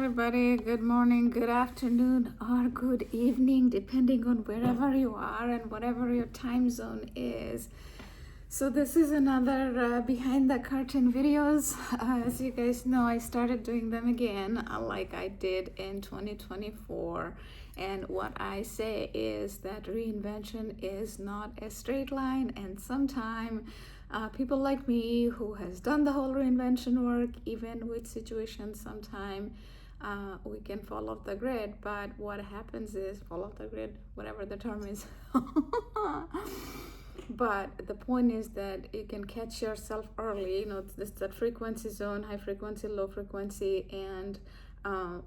everybody. Good morning, good afternoon, or good evening, depending on wherever you are and whatever your time zone is. So this is another behind the curtain videos. As you guys know, I started doing them again like I did in 2024. And what I say is that reinvention is not a straight line, and sometimes people like me who has done the whole reinvention work, even with situations, sometime we can fall off the grid. But what happens is, fall off the grid, whatever the term is. But the point is that you can catch yourself early. You know, it's that frequency zone, high frequency, low frequency, and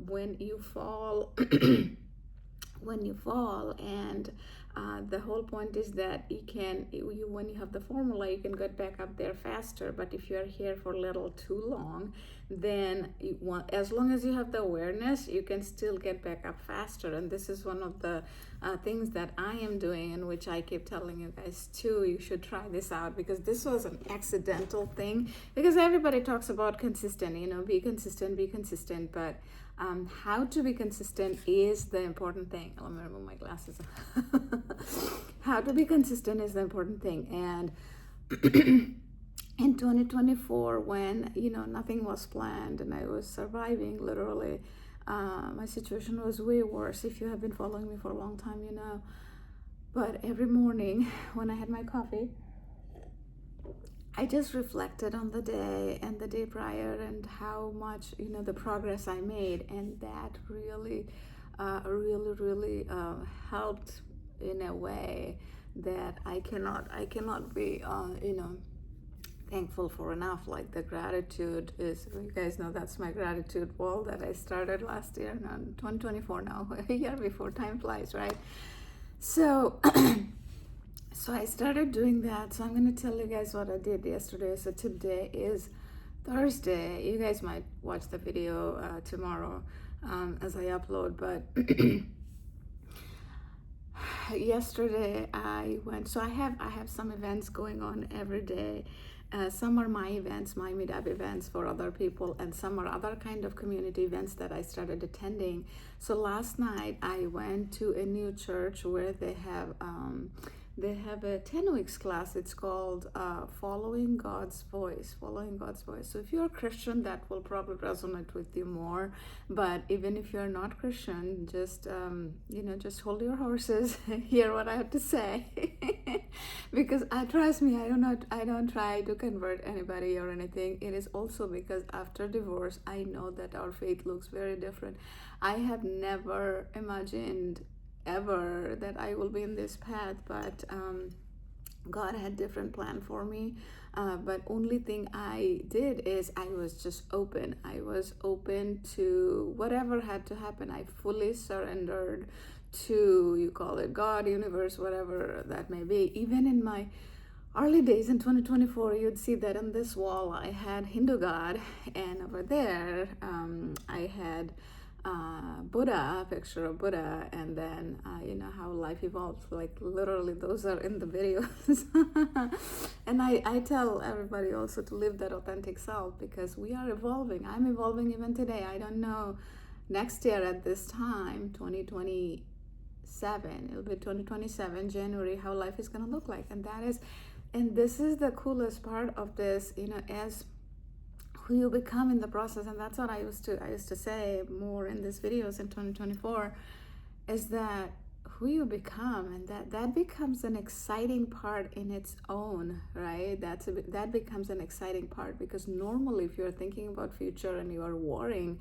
when you fall when you fall, and the whole point is that when you have the formula, you can get back up there faster. But if you're here for a little too long, then as long as you have the awareness, you can still get back up faster. And this is one of the things that I am doing, and which I keep telling you guys too, you should try this out, because this was an accidental thing. Because everybody talks about consistent, you know, be consistent, but how to be consistent is the important thing. Let me remove my glasses. How to be consistent is the important thing. And in 2024, when, you know, nothing was planned and I was surviving literally, my situation was way worse. If you have been following me for a long time, you know. But every morning when I had my coffee, I just reflected on the day and the day prior and how much, you know, the progress I made, and that really helped in a way that I cannot be, you know, thankful for enough. Like the gratitude is, you guys know, that's my gratitude wall that I started last year, now 2024 now, a year before. Time flies, right? So so I started doing that. So I'm going to tell you guys what I did yesterday. So today is Thursday. You guys might watch the video tomorrow as I upload. But yesterday I went. So I have some events going on every day. Some are my events, my meetup events for other people, and some are other kind of community events that I started attending. So last night I went to a new church where they have a 10 weeks class. It's called Following God's Voice. So if you're a Christian, that will probably resonate with you more. But even if you're not Christian, just you know, just hold your horses, hear what I have to say. Because trust me, I don't try to convert anybody or anything. It is also because after divorce, I know that our faith looks very different. I have never imagined ever that I will be in this path, but God had different plan for me. But only thing I did is I was just open. I was open to whatever had to happen. I fully surrendered to, you call it God, universe, whatever that may be. Even in my early days in 2024, you'd see that on this wall I had Hindu God, and over there I had Buddha, picture of Buddha, and then you know how life evolves, like literally those are in the videos. And I tell everybody also to live that authentic self, because we are evolving. I'm evolving even today. I don't know next year at this time, 2027, it'll be 2027 January, how life is going to look like. And this is the coolest part of this, you know, as who you become in the process. And that's what I used to say more in these videos in 2024, is that who you become, and that becomes an exciting part in its own, right? That becomes an exciting part, because normally if you're thinking about future and you are worrying,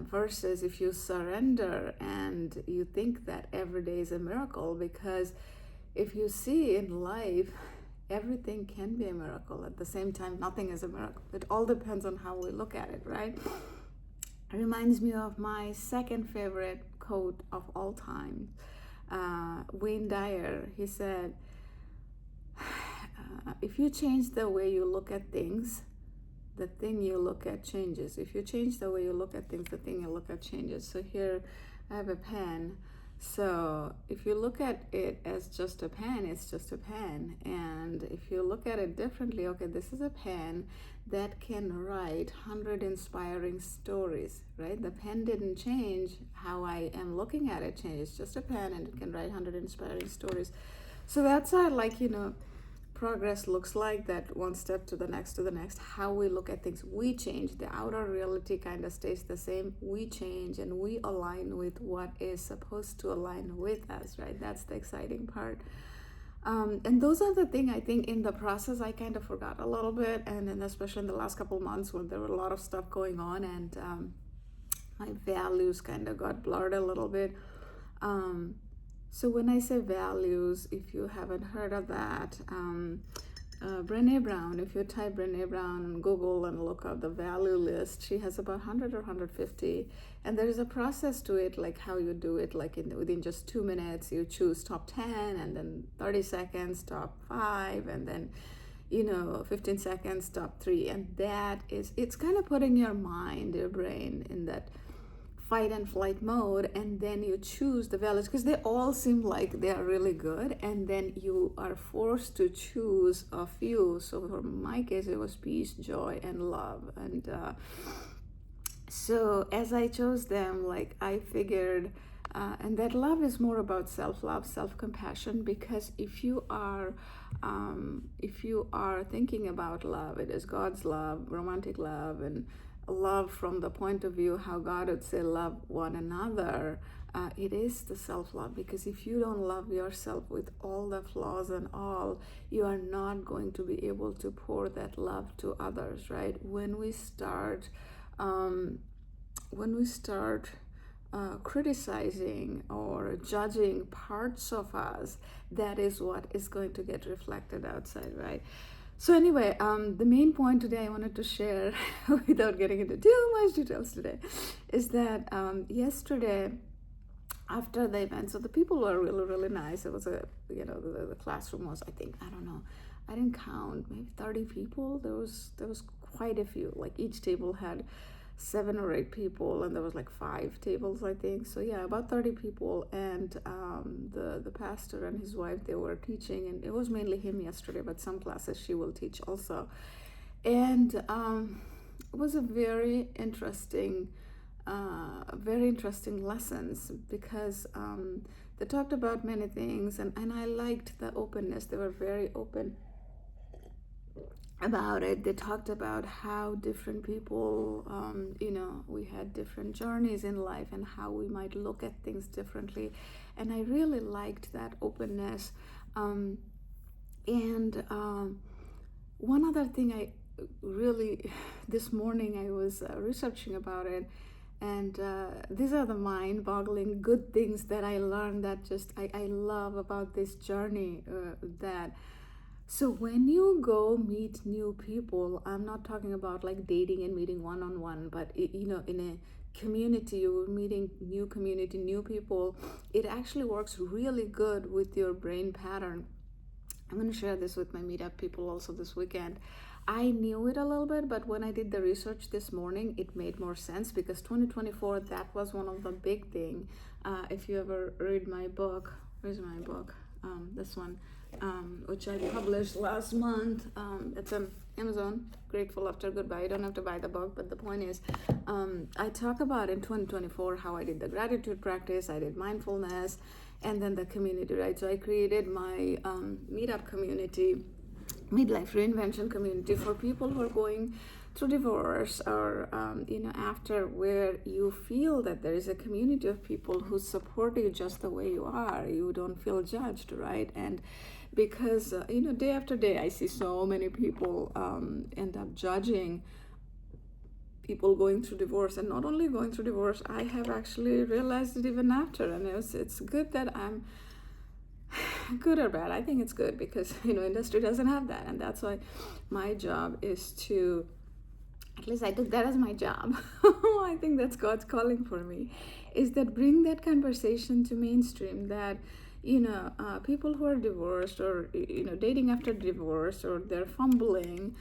versus if you surrender and you think that every day is a miracle. Because if you see in life, everything can be a miracle. At the same time, nothing is a miracle. It all depends on how we look at it, right? It reminds me of my second favorite quote of all time. Wayne Dyer, he said, if you change the way you look at things, the thing you look at changes. If you change the way you look at things, the thing you look at changes. So here I have a pen. So if you look at it as just a pen, it's just a pen. And if you look at it differently, okay, this is a pen that can write 100 inspiring stories, right? The pen didn't change. How I am looking at it changed. It's just a pen and it can write 100 inspiring stories. So that's how, like, progress looks like, that one step to the next, how we look at things. We change. The outer reality kind of stays the same. We change and we align with what is supposed to align with us, right? That's the exciting part. And those are the things I think in the process I kind of forgot a little bit, and then especially in the last couple of months when there were a lot of stuff going on, and my values kind of got blurred a little bit. So when I say values, if you haven't heard of that, Brené Brown, if you type Brené Brown on Google and look up the value list, she has about 100 or 150. And there is a process to it, like how you do it, like within just 2 minutes, you choose top 10, and then 30 seconds, top 5, and then 15 seconds, top 3. And it's kind of putting your mind, your brain in that fight and flight mode, and then you choose the values because they all seem like they are really good, and then you are forced to choose a few. So for my case, it was peace, joy, and love. And so as I chose them, like I figured, and that love is more about self-love, self-compassion, because if you are thinking about love, it is God's love, romantic love, and love from the point of view how God would say love one another. It is the self-love, because if you don't love yourself with all the flaws and all, you are not going to be able to pour that love to others, right? When we start criticizing or judging parts of us, that is what is going to get reflected outside, right? So anyway, the main point today I wanted to share, without getting into too much details today, is that yesterday after the event, so the people were really, really nice. It was the classroom was, I think, I don't know, I didn't count, maybe 30 people. There was quite a few. Like each table had 7 or 8 people, and there was like 5 tables, I think. So yeah, about 30 people, and the pastor and his wife, they were teaching, and it was mainly him yesterday, but some classes she will teach also. And it was a very interesting lessons, because they talked about many things, and I liked the openness. They were very open about it. They talked about how different people, we had different journeys in life, and how we might look at things differently. And I really liked that openness. And one other thing I really, this morning I was researching about it, and these are the mind-boggling good things that I learned, that just I love about this journey, so when you go meet new people, I'm not talking about like dating and meeting one-on-one, but in a community, you're meeting new community, new people. It actually works really good with your brain pattern. I'm going to share this with my meetup people also this weekend. I knew it a little bit, but when I did the research this morning, it made more sense, because 2024, that was one of the big thing. If you ever read my book, where's my book? This one, which I published last month. It's on Amazon, Grateful After Goodbye. You don't have to buy the book, but the point is, I talk about in 2024 how I did the gratitude practice, I did mindfulness, and then the community, right? So I created my meetup community, Midlife Reinvention community, for people who are going through divorce, or after, where you feel that there is a community of people who support you just the way you are. You don't feel judged, right? And because day after day I see so many people end up judging people going through divorce. And not only going through divorce, I have actually realized it even after. And it's good that I'm good or bad. I think it's good, because industry doesn't have that, and that's why my job is to, at least I took that as my job. I think that's God's calling for me, is that bring that conversation to mainstream, that people who are divorced, or dating after divorce, or they're fumbling,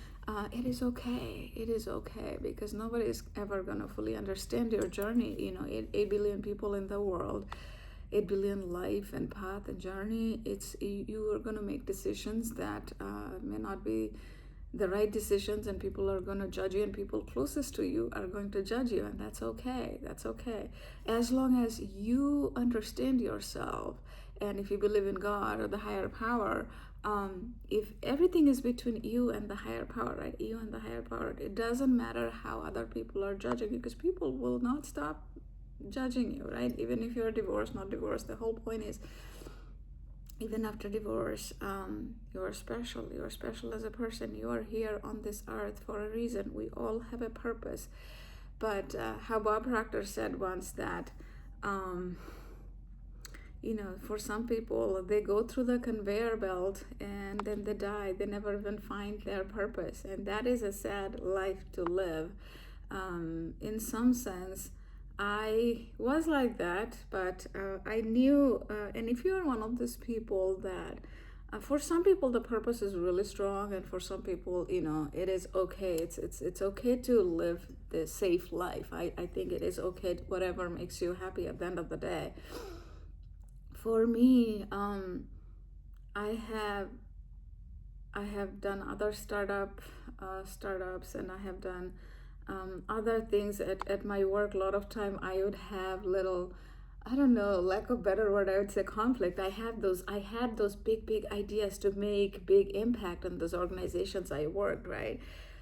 it is okay. It is okay, because nobody is ever going to fully understand your journey. 8 billion people in the world, 𝗳𝗏𝗲𝗃 life and path and journey, you are going to make decisions that may not be the right decisions, and people are going to judge you, and people closest to you are going to judge you, and that's okay. That's okay. As long as you understand yourself, and if you believe in God or the higher power, if everything is between you and the higher power, right? You and the higher power, it doesn't matter how other people are judging you, because people will not stop judging you, right? Even if you're divorced, not divorced, the whole point is, even after divorce, you're special. You're special as a person. You are here on this earth for a reason. We all have a purpose. But 𝗳𝗶𝗹𝗶𝗃 said once that, for some people, they go through the conveyor belt and then they die. They never even find their purpose. And that is a sad life to live. In some sense, I was like that, but I knew, and if you're one of those people that, for some people the purpose is really strong, and for some people, it is okay. It's okay to live the safe life. I think it is okay, whatever makes you happy at the end of the day. For me, I have done other startups, and I have done other things at my work. A lot of time I would have little, I don't know, lack of better word, I would say conflict. I had those big ideas to make big impact on those organizations I worked, right?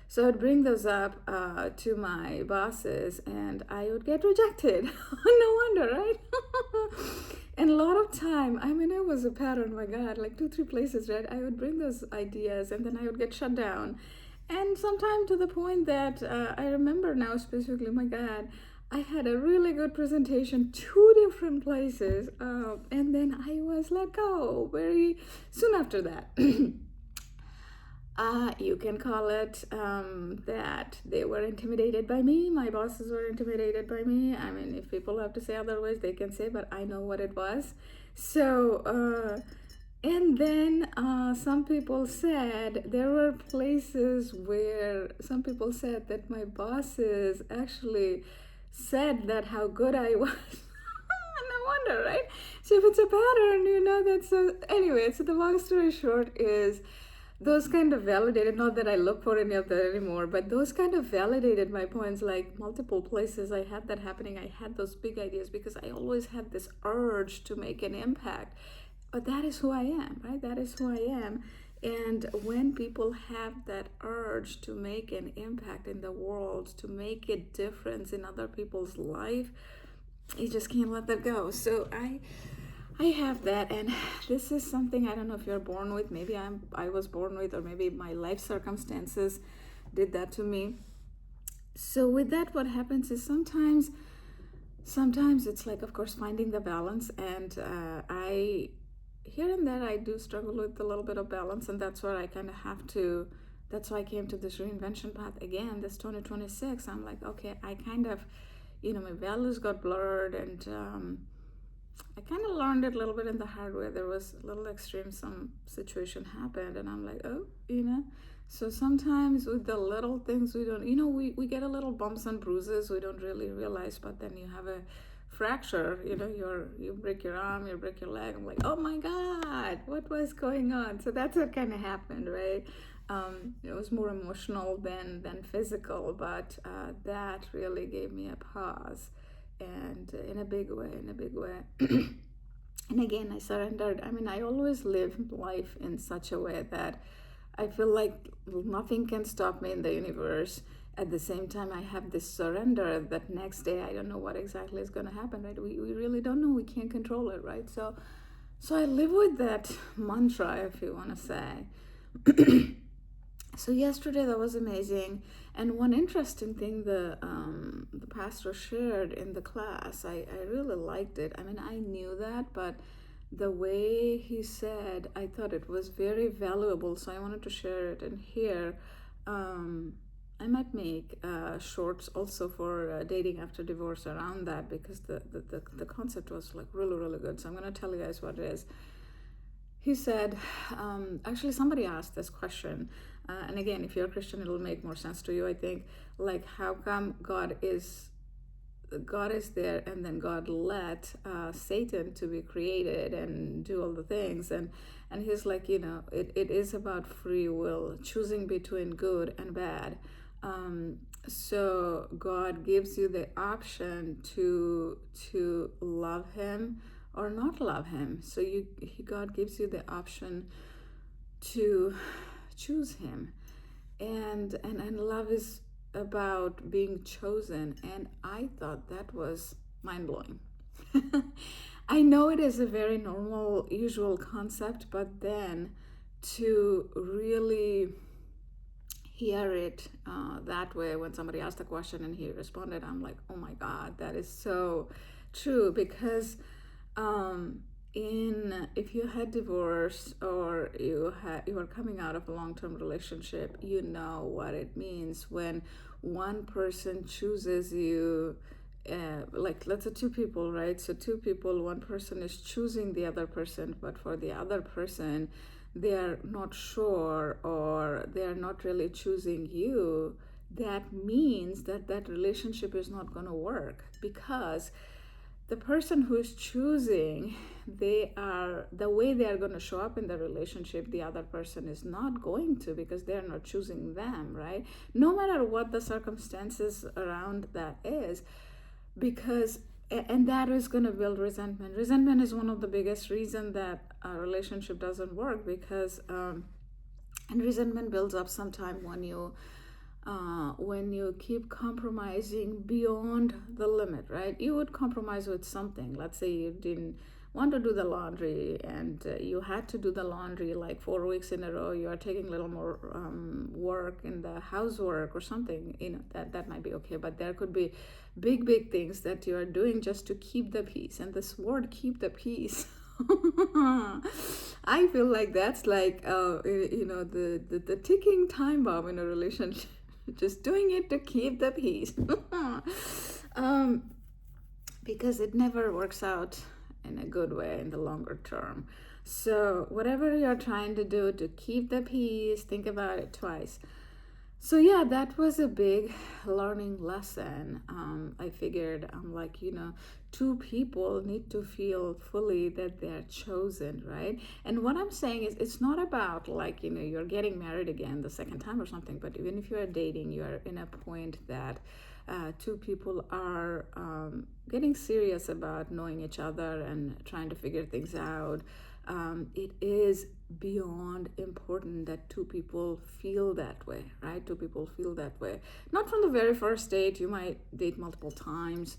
So I'd bring those up to my bosses, and I would get rejected. No wonder, right? And a lot of time, it was a pattern, my God, like 2-3 places, right? I would bring those ideas, and then I would get shut down. And sometimes to the point that I remember now specifically, my God, I had a really good presentation, 2 different places, and then I was let go very soon after that. You can call it that they were intimidated by me. My bosses were intimidated by me. If people have to say otherwise, they can say, but I know what it was. So, and then some people said, there were places where some people said that my bosses actually said that how good I was. No wonder, right? So if it's a pattern, that's anyway, so the long story short is, those kind of validated, not that I look for any of that anymore, but those kind of validated my points. Like multiple places I had that happening. I had those big ideas because I always had this urge to make an impact. But that is who I am, right? That is who I am. And when people have that urge to make an impact in the world, to make a difference in other people's life, you just can't let that go. So I have that, and this is something, I don't know if you're born with. Maybe I was born with, or maybe my life circumstances did that to me. So with that, what happens is sometimes it's like, of course, finding the balance, and here and there I do struggle with a little bit of balance, and that's where I kind of have to. That's why I came to this reinvention path again, this 2026. I'm like, okay, I kind of, my values got blurred, and I kind of learned it a little bit in the hard way. There was a little extreme, some situation happened, and I'm like, oh, So sometimes with the little things, we don't, we get a little bumps and bruises, we don't really realize, but then you have a fracture, you break your arm, you break your leg. I'm like, oh my God, what was going on? So that's what kind of happened, right? It was more emotional than physical, but that really gave me a pause. And in a big way. And again, I surrendered. I always live life in such a way that I feel like nothing can stop me in the universe. At the same time, I have this surrender that next day I don't know what exactly is going to happen, right? We really don't know. We can't control it, right? So I live with that mantra, if you want to say. So yesterday, that was amazing. And one interesting thing the pastor shared in the class, I really liked it. I knew that, but the way he said, I thought it was very valuable. So I wanted to share it in here. I might make shorts also for dating after divorce around that, because the concept was like really, really good. So I'm going to tell you guys what it is. He said, actually somebody asked this question, and again, if you're a Christian, it'll make more sense to you, I think, like, how come God is God is there, and then God let Satan to be created and do all the things, and he's like, it is about free will, choosing between good and bad. So God gives you the option to love him or not love him. So God gives you the option to choose him, and love is about being chosen. And I thought that was mind-blowing. I know it is a very normal, usual concept, but then to really hear it that way, when somebody asked a question and he responded, I'm like, oh my God, that is so true. Because if you had divorced, or you were coming out of a long-term relationship, you know what it means when one person chooses you. Like, let's say two people, right? So two people, one person is choosing the other person, but for the other person, they're not sure, or they're not really choosing you. That means that relationship is not going to work, because the person who is choosing, the way they are going to show up in the relationship, the other person is not going to, because they're not choosing them, right? No matter what the circumstances around that is, and that is going to build resentment. Resentment is one of the biggest reasons that a relationship doesn't work, because and resentment builds up sometime when you keep compromising beyond the limit, right? You would compromise with something. Let's say you didn't want to do the laundry, and you had to do the laundry like 4 weeks in a row. You are taking a little more work in the housework or something, that might be okay. But there could be big things that you are doing just to keep the peace. And this word, keep the peace, I feel like that's like the ticking time bomb in a relationship. Just doing it to keep the peace. Because it never works out in a good way in the longer term. So whatever you're trying to do to keep the peace, think about it twice. So yeah, that was a big learning lesson. I figured, I'm like, two people need to feel fully that they're chosen, right? And what I'm saying is, it's not about like, you're getting married again the second time or something, but even if you're dating, you're in a point that two people are getting serious about knowing each other and trying to figure things out. It is beyond important that two people feel that way, right? Two people feel that way. Not from the very first date. You might date multiple times.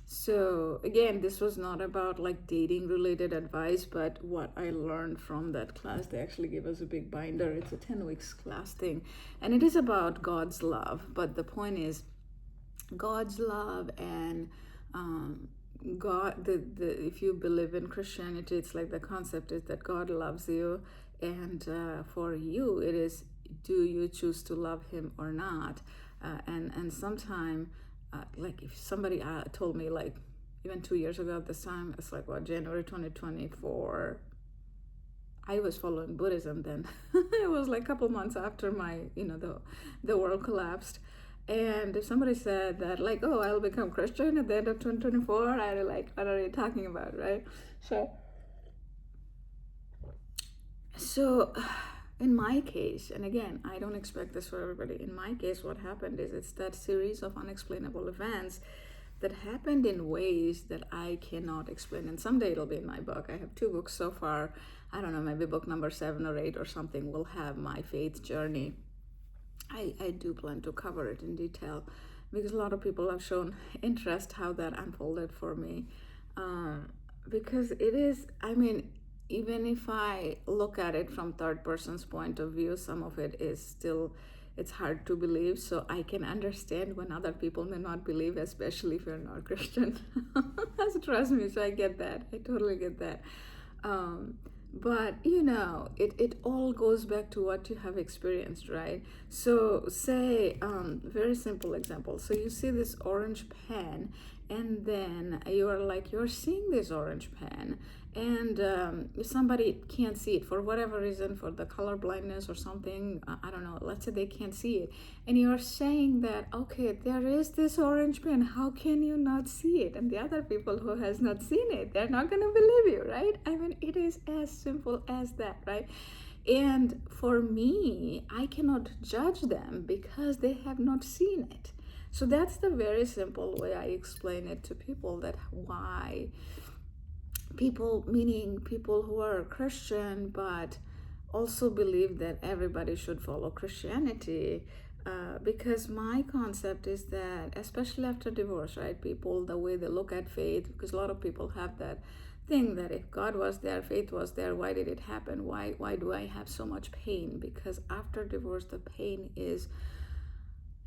So again, this was not about like dating related advice, but what I learned from that class. They actually gave us a big binder. It's a 10 weeks class thing, and it is about God's love. But the point is, God's love and God, if you believe in Christianity, it's like the concept is that God loves you, and for you it is, do you choose to love him or not? And sometime, like if somebody told me, like even 2 years ago at this time, it's like January 2024, I was following Buddhism then. It was like a couple months after my, the world collapsed. And if somebody said that, like, oh, I'll become Christian at the end of 2024, I'd be like, what are you talking about, right? So in my case, and again, I don't expect this for everybody. In my case, what happened is, it's that series of unexplainable events that happened in ways that I cannot explain. And someday it'll be in my book. I have 2 books so far. I don't know, maybe book number 7 or 8 or something will have my faith journey. I do plan to cover it in detail, because a lot of people have shown interest how that unfolded for me. Because it is, even if I look at it from third person's point of view, some of it is still, it's hard to believe. So I can understand when other people may not believe, especially if you're not Christian. Trust me, so I get that. I totally get that. But it all goes back to what you have experienced, right? So say, very simple example. So you see this orange pen, and then you're seeing this orange pen, and somebody can't see it for whatever reason, for the color blindness or something, I don't know, let's say they can't see it, and you're saying that, okay, there is this orange pen, how can you not see it? And the other people who has not seen it, they're not going to believe you, right? I mean, it is as simple as that, right? And for me, I cannot judge them because they have not seen it. So that's the very simple way I explain it to people, that why people, meaning people who are Christian but also believe that everybody should follow Christianity, because my concept is that, especially after divorce, right, people, the way they look at faith, because a lot of people have that thing that if God was there, faith was there, why did it happen? Why do I have so much pain? Because after divorce, the pain is,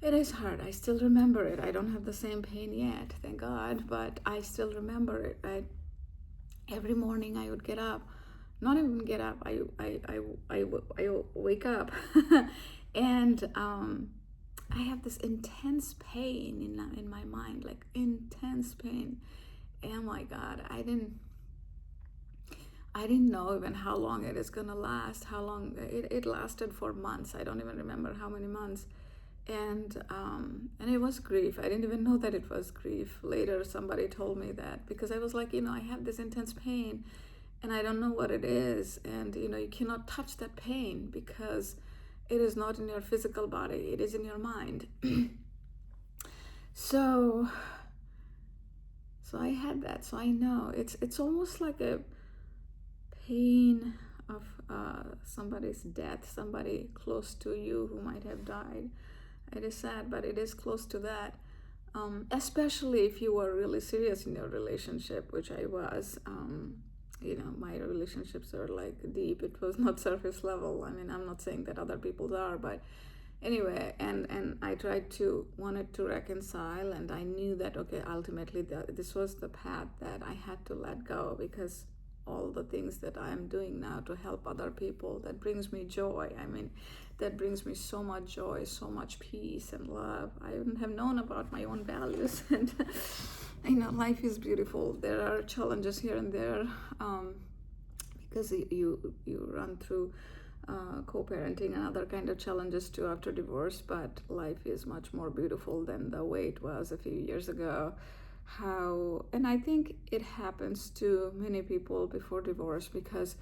it is hard. I still remember it. I don't have the same pain yet, thank God, but I still remember it, right? Every morning I would get up, not even get up, I wake up and I have this intense pain in my mind, like intense pain. Oh my God, I didn't know even how long it is gonna last, how long it lasted for months. I don't even remember how many months. And it was grief. I didn't even know that it was grief. Later somebody told me that, because I was like, I have this intense pain and I don't know what it is, and you cannot touch that pain because it is not in your physical body, it is in your mind. so I had that, so I know it's almost like a pain of somebody's death, somebody close to you who might have died. It is sad, but it is close to that. Especially if you were really serious in your relationship, which I was. My relationships are like deep. It was not surface level. I mean, I'm not saying that other people's are, but anyway, and I wanted to reconcile, and I knew that, okay, ultimately this was the path that I had to let go, because all the things that I'm doing now to help other people, that brings me joy. I mean, that brings me so much joy, so much peace and love. I wouldn't have known about my own values. And life is beautiful. There are challenges here and there, because you run through co-parenting and other kind of challenges too after divorce, but life is much more beautiful than the way it was a few years ago. And I think it happens to many people before divorce, because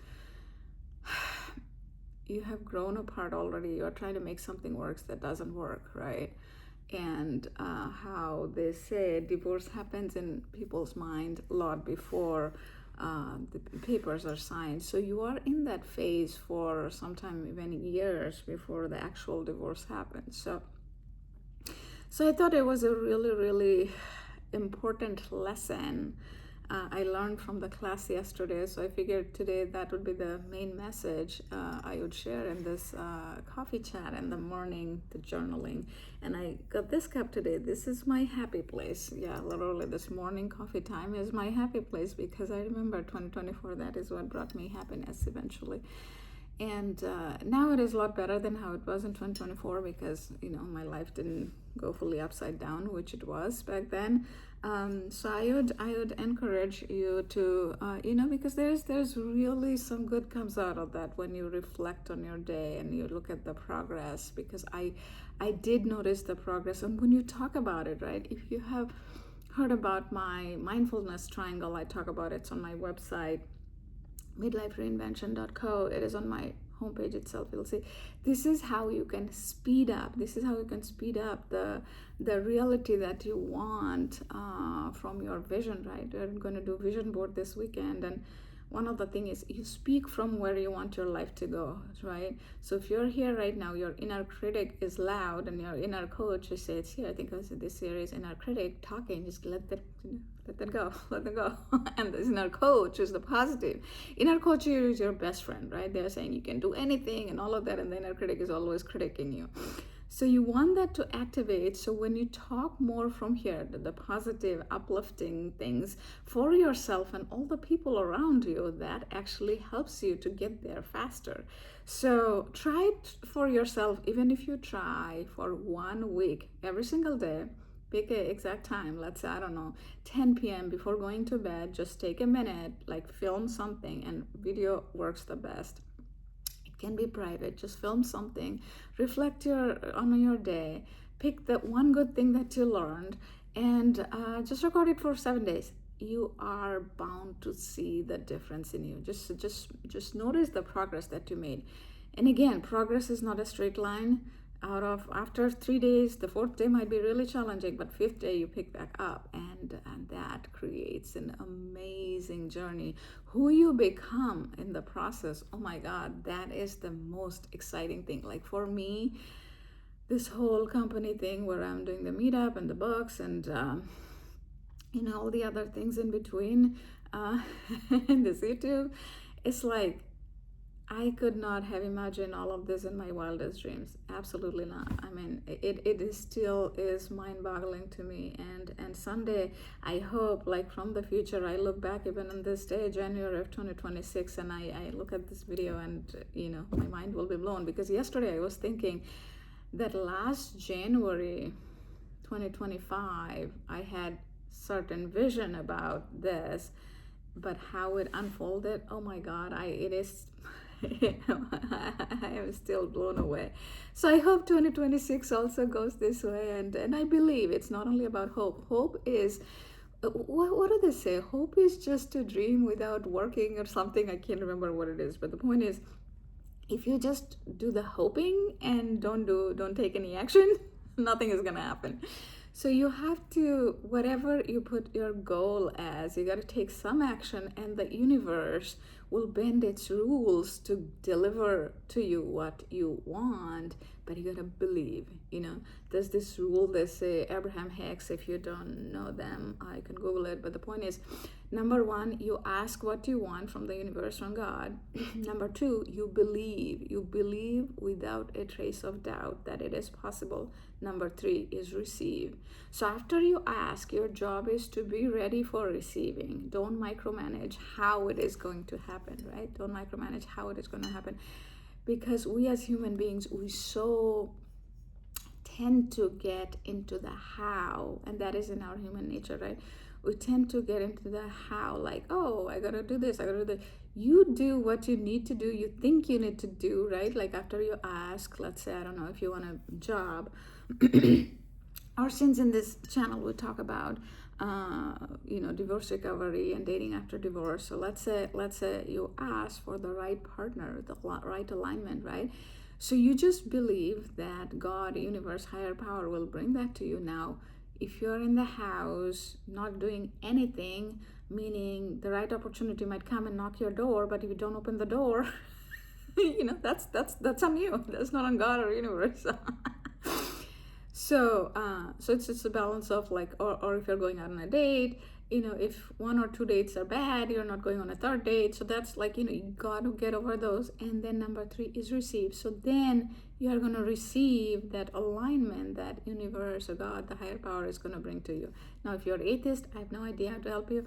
you have grown apart already. You're trying to make something work that doesn't work, right? And how they say divorce happens in people's mind a lot before the papers are signed. So you are in that phase for sometime even years before the actual divorce happens. So I thought it was a really, really important lesson I learned from the class yesterday. So I figured today that would be the main message I would share in this coffee chat in the morning, the journaling. And I got this cup today. This is my happy place. Yeah, literally this morning coffee time is my happy place, because I remember 2024, that is what brought me happiness eventually. And now it is a lot better than how it was in 2024, because my life didn't go fully upside down, which it was back then. So I would encourage you to because there's really some good comes out of that when you reflect on your day and you look at the progress, because I did notice the progress. And when you talk about it, right, if you have heard about my mindfulness triangle, I talk about it. It's on my website, MidlifeReinvention.co. It is on my homepage itself. You'll see this is how you can speed up the reality that you want from your vision, right? We're going to do vision board this weekend, and one of the things is you speak from where you want your life to go, right? So if you're here right now, your inner critic is loud, and your inner coach, you say it's here. I think I said this series, inner critic talking, just let that go. And this inner coach is the positive. Inner coach is your best friend, right? They're saying you can do anything and all of that, and the inner critic is always critiquing you. So you want that to activate. So when you talk more from here, the positive, uplifting things for yourself and all the people around you, that actually helps you to get there faster. So try it for yourself, even if you try for 1 week, every single day, pick an exact time. Let's say, I don't know, 10 p.m. before going to bed. Just take a minute, like film something, and video works the best. It can be private. Just film something, reflect on your day, pick the one good thing that you learned, and just record it for 7 days. You are bound to see the difference in you. Just notice the progress that you made. And again, progress is not a straight line. After 3 days, the 4th day might be really challenging, but 5th day you pick back up, and that creates an amazing journey. Who you become in the process, oh my God, that is the most exciting thing. Like for me, this whole company thing where I'm doing the meetup and the books and all the other things in between, and this YouTube, it's like I could not have imagined all of this in my wildest dreams. Absolutely not. I mean, it is still is mind-boggling to me. And someday, I hope, like from the future, I look back even on this day, January of 2026, and I look at this video and, my mind will be blown. Because yesterday I was thinking that last January 2025, I had certain vision about this, but how it unfolded, oh my God, it is I am still blown away. So I hope 2026 also goes this way, and I believe it's not only about hope. Hope is what do they say? Hope is just a dream without working or something. I can't remember what it is, but the point is, if you just do the hoping and don't take any action, nothing is gonna happen. So you have to, whatever you put your goal as, you got to take some action, and the universe will bend its rules to deliver to you what you want. But you got to believe. There's this rule, they say, Abraham Hicks. If you don't know them, I can Google it. But the point is, number one, you ask what you want from the universe, from God. Number two, you believe without a trace of doubt that it is possible. Number three is receive. So after you ask, your job is to be ready for receiving. Don't micromanage how it is going to happen, right? Don't micromanage how it is going to happen, because we as human beings, we so tend to get into the how, and that is in our human nature, right? We tend to get into the how, like, oh, I gotta do this, I gotta do that. You do what you need to do, you think you need to do, right? Like after you ask, let's say, I don't know, if you want a job, or since in this channel we talk about divorce recovery and dating after divorce. So let's say you ask for the right partner, the right alignment, right? So you just believe that God, universe, higher power will bring that to you. Now, if you're in the house not doing anything, meaning the right opportunity might come and knock your door, but if you don't open the door, that's on you. That's not on God or universe. So it's a balance of like, or if you're going out on a date, if 1 or 2 dates are bad, you're not going on a 3rd date. So that's like, you got to get over those. And then number 3 is receive. So then you are going to receive that alignment that universe or God, the higher power, is going to bring to you. Now, if you're atheist, I have no idea how to help you.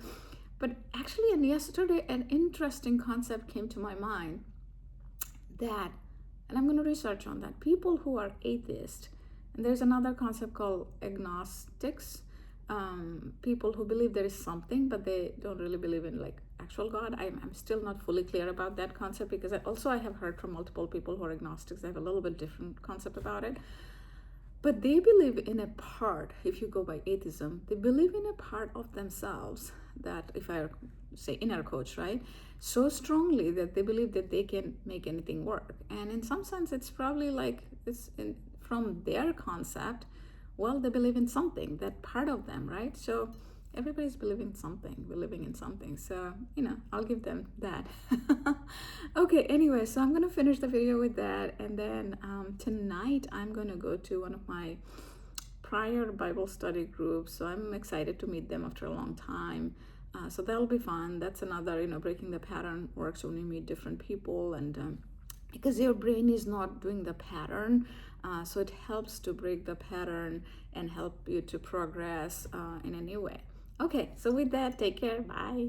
But actually, yesterday, an interesting concept came to my mind that, and I'm going to research on that. People who are atheist, and there's another concept called agnostics, people who believe there is something, but they don't really believe in like actual God. I'm still not fully clear about that concept, because I have heard from multiple people who are agnostics. They have a little bit different concept about it. But they believe in a part, if you go by atheism, they believe in a part of themselves that, if I say inner coach, right, so strongly that they believe that they can make anything work. And in some sense, it's probably like from their concept, well, they believe in something, that part of them, right? So everybody's believing in something. So, I'll give them that. Okay, anyway, so I'm going to finish the video with that. And then tonight, I'm going to go to one of my prior Bible study groups. So I'm excited to meet them after a long time. So that'll be fun. That's another, breaking the pattern works when you meet different people, and because your brain is not doing the pattern, so it helps to break the pattern and help you to progress in a new way. Okay, so with that, take care. Bye.